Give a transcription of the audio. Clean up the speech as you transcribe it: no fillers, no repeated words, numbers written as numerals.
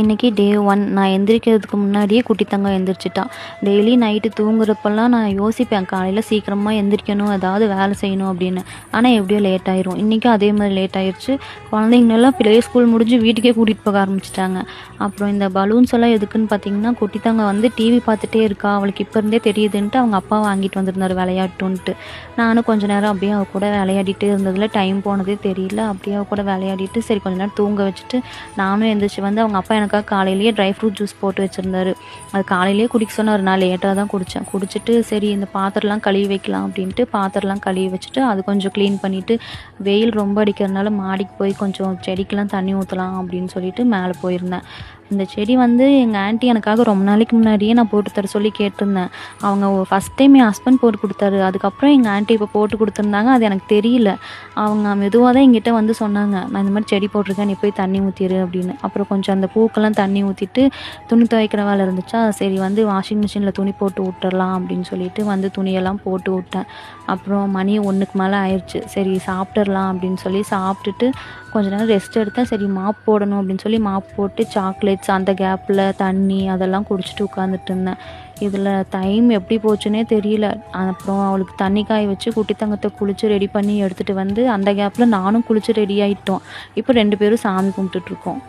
இன்றைக்கி டே 1 நான் எந்திரிக்கிறதுக்கு முன்னாடியே குட்டி தங்கம் எந்திரிச்சிட்டா. டெய்லி நைட்டு தூங்குறப்பெல்லாம் நான் யோசிப்பேன் காலையில் சீக்கிரமாக எந்திரிக்கணும், ஏதாவது வேலை செய்யணும் அப்படின்னு. ஆனால் எப்படியோ லேட் ஆயிரும். இன்றைக்கும் அதே மாதிரி லேட் ஆயிடுச்சு. குழந்தைங்களெல்லாம் ப்ளே ஸ்கூல் முடிஞ்சு வீட்டுக்கே கூட்டிகிட்டு போக ஆரம்பிச்சிட்டாங்க. அப்புறம் இந்த பலூன்ஸ் எல்லாம் எதுக்குன்னு பார்த்தீங்கன்னா, குட்டி தங்கம் வந்து டிவி பார்த்துட்டே இருக்கா, அவளுக்கு இப்போ இருந்தே தெரியுதுன்ட்டு அவங்க அப்பா வாங்கிட்டு வந்திருந்தாரு விளையாட்டுன்ட்டு. நானும் கொஞ்சம் நேரம் அப்படியே அவ கூட விளையாடிட்டே இருந்ததில் டைம் போனதே தெரியல. அப்படியே அவ கூட விளையாடிட்டு சரி கொஞ்ச நேரம் தூங்க வச்சுட்டு நானும் எந்திரிச்சு வந்து அவங்க அப்பா எனக்காக காலையிலேயே ட்ரை ஃப்ரூட் ஜூஸ் போட்டு வச்சுருந்தாரு. அது காலையிலேயே குடிக்க சொன்னார். நான் லேட்டாக தான் குடித்தேன். குடிச்சிட்டு சரி இந்த பாத்திரம்லாம் கழுவி வைக்கலாம் அப்படின்ட்டு பாத்திரம்லாம் கழுவி வச்சுட்டு அது கொஞ்சம் க்ளீன் பண்ணிவிட்டு, வெயில் ரொம்ப அடிக்கிறதுனால மாடிக்கு போய் கொஞ்சம் செடிக்கெலாம் தண்ணி ஊற்றலாம் அப்படின்னு சொல்லிட்டு மேலே போயிருந்தேன். இந்த செடி வந்து எங்கள் ஆன்ட்டி எனக்காக ரொம்ப நாளைக்கு முன்னாடியே நான் போட்டு தர சொல்லி கேட்டிருந்தேன். அவங்க ஃபஸ்ட் டைம் என் ஹஸ்பண்ட் போட்டு கொடுத்தாரு. அதுக்கப்புறம் எங்கள் ஆன்ட்டி இப்போ போட்டு கொடுத்துருந்தாங்க. அது எனக்கு தெரியல. அவங்க மெதுவாக தான் என்கிட்ட வந்து சொன்னாங்க, நான் இந்த மாதிரி செடி போட்டிருக்கேன், நீ போய் தண்ணி ஊற்றிடு அப்படின்னு. அப்புறம் கொஞ்சம் அந்த பூக்கெல்லாம் தண்ணி ஊற்றிட்டு துணி துவைக்கிற வேலை இருந்துச்சா, சரி வந்து வாஷிங் மிஷினில் துணி போட்டு விட்டுறலாம் அப்படின்னு சொல்லிட்டு வந்து துணியெல்லாம் போட்டு விட்டேன். அப்புறம் மணி 1க்கு மேலே ஆயிடுச்சு. சரி சாப்பிட்டுறலாம் அப்படின்னு சொல்லி சாப்பிட்டுட்டு கொஞ்ச நேரம் ரெஸ்ட் எடுத்தேன். சரி மாப் போடணும் அப்படின்னு சொல்லி மாப் போட்டு சாக்லேட்ஸ் அந்த கேப்பில் தண்ணி அதெல்லாம் குடிச்சிட்டு உட்காந்துட்டு இருந்தேன். இதில் டைம் எப்படி போச்சுன்னே தெரியல. அப்புறம் அவளுக்கு தண்ணி காய வச்சு குட்டி தங்கத்தை குளித்து ரெடி பண்ணி எடுத்துகிட்டு வந்து அந்த கேப்பில் நானும் குளித்து ரெடி ஆகிட்டோம். இப்போ 2 பேரும் சாமி கும்பிட்டுட்ருக்கோம்.